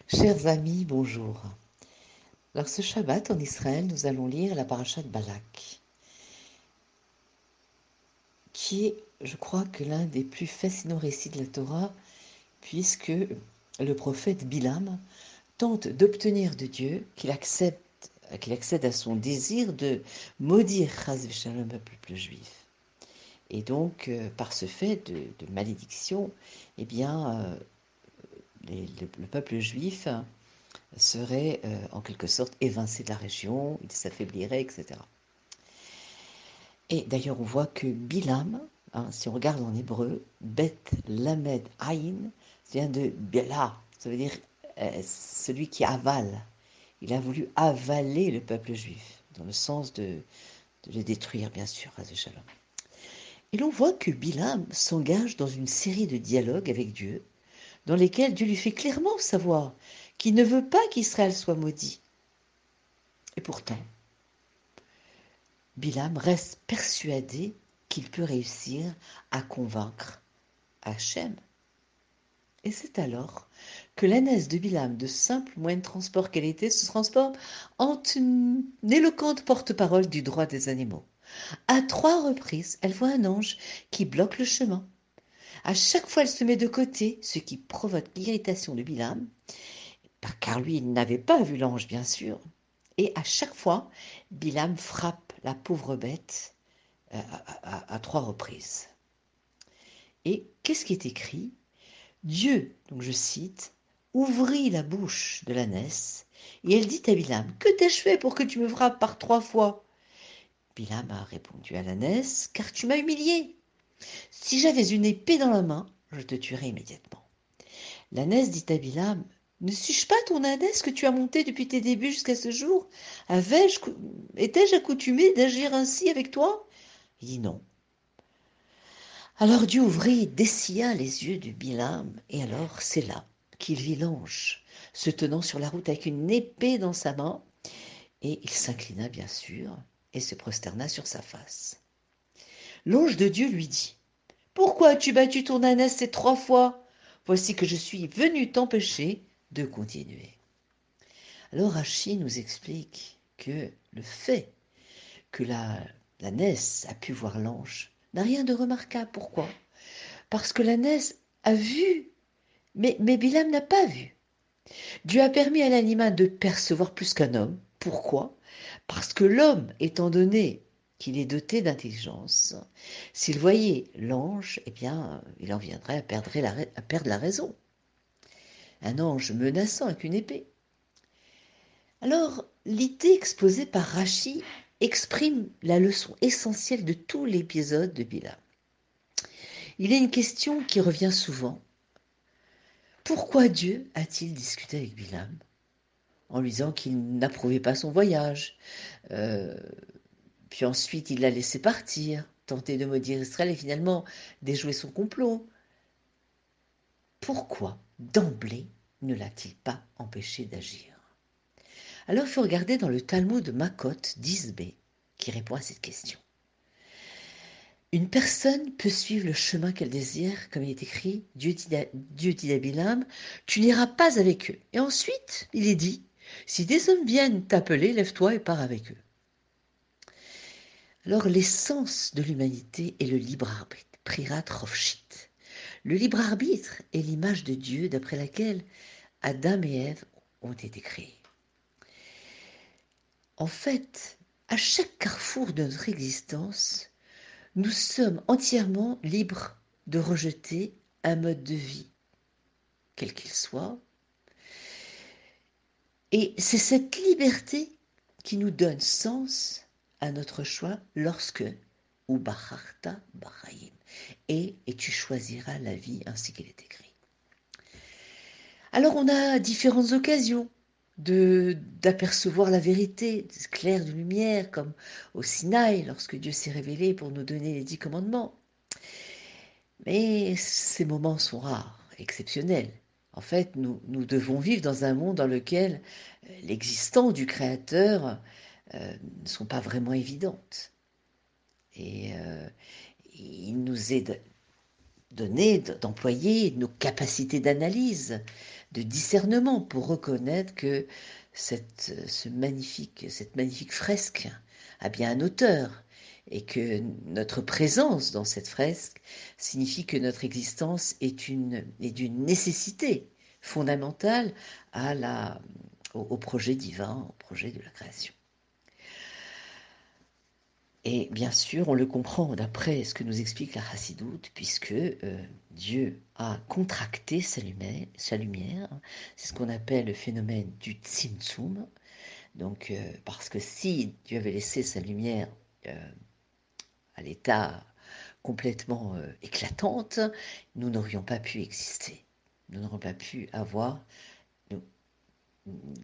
Chers amis, bonjour. Alors ce Shabbat en Israël, nous allons lire la paracha de Balak, qui est, je crois, que l'un des plus fascinants récits de la Torah, puisque le prophète Bilam tente d'obtenir de Dieu qu'il accède à son désir de maudire Chas v'Shalom le peuple juif. Et donc, par ce fait de malédiction, eh bien, le peuple juif serait en quelque sorte évincé de la région, il s'affaiblirait, etc. Et d'ailleurs, on voit que Bilam, si on regarde en hébreu, Bet Lamed Aïn, ça vient de Bela, ça veut dire celui qui avale. Il a voulu avaler le peuple juif, dans le sens de le détruire, bien sûr, Ras Shalom. Et l'on voit que Bilam s'engage dans une série de dialogues avec Dieu, dans lesquels Dieu lui fait clairement savoir qu'il ne veut pas qu'Israël soit maudit. Et pourtant, Bilam reste persuadé qu'il peut réussir à convaincre Hachem. Et c'est alors que l'ânesse de Bilam, de simple moyen de transport qu'elle était, se transforme en une éloquente porte-parole du droit des animaux. À 3 reprises, elle voit un ange qui bloque le chemin. À chaque fois, elle se met de côté, ce qui provoque l'irritation de Bilam, car lui, il n'avait pas vu l'ange, bien sûr. Et à chaque fois, Bilam frappe la pauvre bête à 3 reprises. Et qu'est-ce qui est écrit? Dieu, donc je cite, ouvrit la bouche de l'ânesse, et elle dit à Bilam, que t'ai-je fait pour que tu me frappes par 3 fois? Bilam a répondu à l'ânesse, car tu m'as humilié. Si j'avais une épée dans la main, je te tuerais immédiatement. L'ânesse dit à Bilam, ne suis-je pas ton ânesse que tu as montée depuis tes débuts jusqu'à ce jour? Étais-je accoutumé d'agir ainsi avec toi? Il dit non. Alors Dieu ouvrit, dessilla les yeux de Bilam, et alors c'est là qu'il vit l'ange, se tenant sur la route avec une épée dans sa main, et il s'inclina bien sûr, et se prosterna sur sa face. L'ange de Dieu lui dit, pourquoi as-tu battu ton ânesse ces 3 fois? Voici que je suis venu t'empêcher de continuer. Alors Rachi nous explique que le fait que l'ânesse a pu voir l'ange n'a rien de remarquable. Pourquoi? Parce que l'ânesse a vu, mais Bilam n'a pas vu. Dieu a permis à l'animal de percevoir plus qu'un homme. Pourquoi? Parce que l'homme, étant donné qu'il est doté d'intelligence, s'il voyait l'ange, eh bien, il en viendrait à perdre la raison. Un ange menaçant avec une épée. Alors, l'idée exposée par Rachi exprime la leçon essentielle de tout l'épisode de Bilam. Il est une question qui revient souvent. Pourquoi Dieu a-t-il discuté avec Bilam en lui disant qu'il n'approuvait pas son voyage? Euh, Puis ensuite, il l'a laissé partir, tenter de maudire Israël et finalement déjouer son complot. Pourquoi, d'emblée, ne l'a-t-il pas empêché d'agir? Alors il faut regarder dans le Talmud de Makot 10b qui répond à cette question. Une personne peut suivre le chemin qu'elle désire, comme il est écrit, Dieu dit à Bilam, tu n'iras pas avec eux. Et ensuite, il est dit, si des hommes viennent t'appeler, lève-toi et pars avec eux. Alors l'essence de l'humanité est le libre arbitre, Prirat Rovshit. Le libre arbitre est l'image de Dieu d'après laquelle Adam et Ève ont été créés. En fait, à chaque carrefour de notre existence, nous sommes entièrement libres de rejeter un mode de vie, quel qu'il soit. Et c'est cette liberté qui nous donne sens à notre choix lorsque ou bacharta bachayim et tu choisiras la vie ainsi qu'elle est écrite. Alors on a différentes occasions d'apercevoir la vérité, claire de lumière, comme au Sinaï, lorsque Dieu s'est révélé pour nous donner les 10 commandements. Mais ces moments sont rares, exceptionnels. En fait, nous devons vivre dans un monde dans lequel l'existence du Créateur ne sont pas vraiment évidentes. Et il nous est donné d'employer nos capacités d'analyse, de discernement pour reconnaître que cette magnifique fresque a bien un auteur et que notre présence dans cette fresque signifie que notre existence est d'une nécessité fondamentale au projet divin, au projet de la création. Et bien sûr, on le comprend d'après ce que nous explique la Chassidoute, puisque Dieu a contracté sa lumière. C'est ce qu'on appelle le phénomène du Tzimtzum. Donc, parce que si Dieu avait laissé sa lumière à l'état complètement éclatante, nous n'aurions pas pu exister. Nous n'aurions pas pu avoir une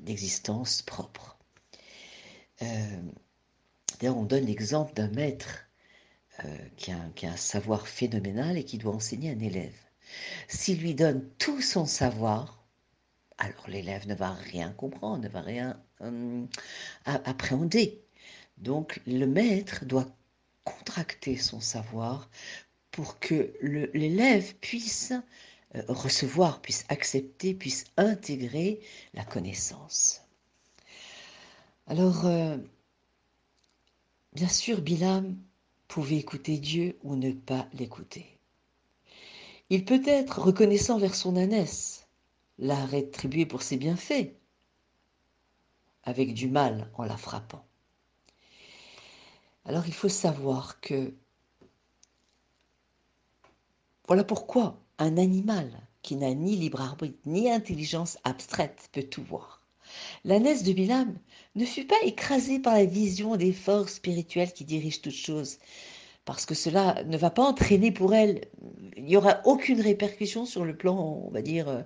existence propre. D'ailleurs, on donne l'exemple d'un maître qui a un savoir phénoménal et qui doit enseigner un élève. S'il lui donne tout son savoir, alors l'élève ne va rien comprendre, ne va rien appréhender. Donc le maître doit contracter son savoir pour que l'élève puisse recevoir, puisse accepter, puisse intégrer la connaissance. Alors, bien sûr, Bilam pouvait écouter Dieu ou ne pas l'écouter. Il peut être reconnaissant vers son ânesse, la rétribuer pour ses bienfaits, avec du mal en la frappant. Alors il faut savoir que voilà pourquoi un animal qui n'a ni libre arbitre ni intelligence abstraite peut tout voir. L'ânesse de Bilam ne fut pas écrasée par la vision des forces spirituelles qui dirigent toutes choses, parce que cela ne va pas entraîner pour elle, il n'y aura aucune répercussion sur le plan, on va dire,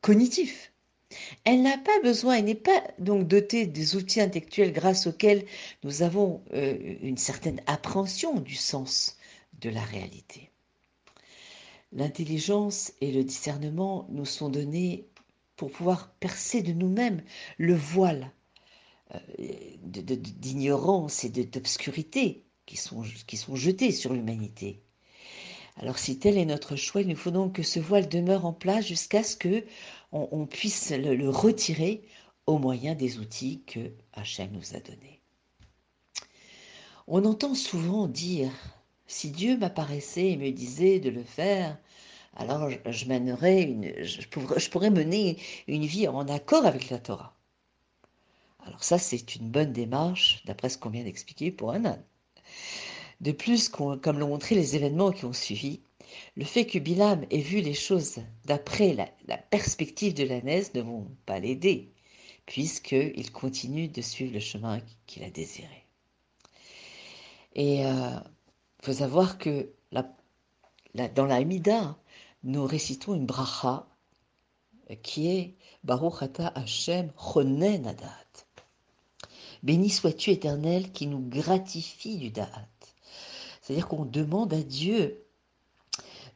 cognitif. Elle n'a pas besoin, elle n'est pas donc dotée des outils intellectuels grâce auxquels nous avons une certaine appréhension du sens de la réalité. L'intelligence et le discernement nous sont donnés pour pouvoir percer de nous-mêmes le voile d'ignorance et d'obscurité qui sont jetés sur l'humanité. Alors si tel est notre choix, il nous faut donc que ce voile demeure en place jusqu'à ce que on puisse le retirer au moyen des outils que Hachem nous a donnés. On entend souvent dire, si Dieu m'apparaissait et me disait de le faire, alors je pourrais mener une vie en accord avec la Torah. Alors ça, c'est une bonne démarche, d'après ce qu'on vient d'expliquer, pour un âne. De plus, comme l'ont montré les événements qui ont suivi, le fait que Bilam ait vu les choses d'après la perspective de l'ânesse ne vont pas l'aider, puisqu'il continue de suivre le chemin qu'il a désiré. Et il faut savoir que dans la Hamida, nous récitons une bracha qui est Baruch Ata Hashem Chonen Adat. Béni sois-tu, Éternel, qui nous gratifie du Da'at. C'est-à-dire qu'on demande à Dieu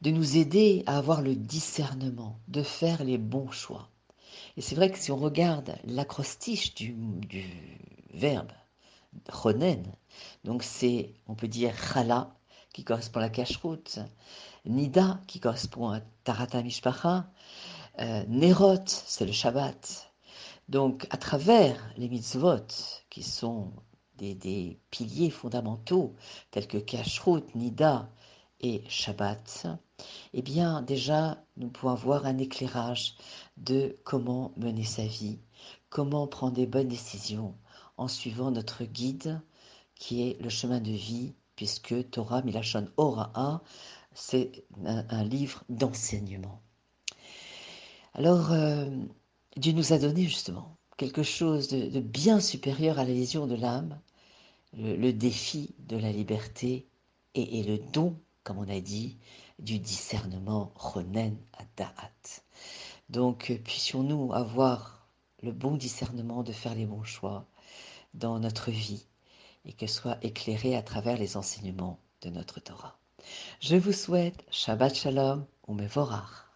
de nous aider à avoir le discernement, de faire les bons choix. Et c'est vrai que si on regarde l'acrostiche du verbe chonen, donc c'est, on peut dire chala, qui correspond à la cacheroute, nida, qui correspond à tarata mishpacha, nerot, c'est le Shabbat. Donc à travers les mitzvot, qui sont des piliers fondamentaux, tels que cacheroute, nida et Shabbat, eh bien déjà nous pouvons avoir un éclairage de comment mener sa vie, comment prendre des bonnes décisions en suivant notre guide qui est le chemin de vie, puisque Torah Milachon Hora'a, c'est un livre d'enseignement. Alors, Dieu nous a donné justement quelque chose de bien supérieur à la vision de l'âme, le défi de la liberté et le don, comme on a dit, du discernement Ronen Da'at. Donc, puissions-nous avoir le bon discernement de faire les bons choix dans notre vie et que soit éclairé à travers les enseignements de notre Torah. Je vous souhaite Shabbat Shalom ou Mevorach.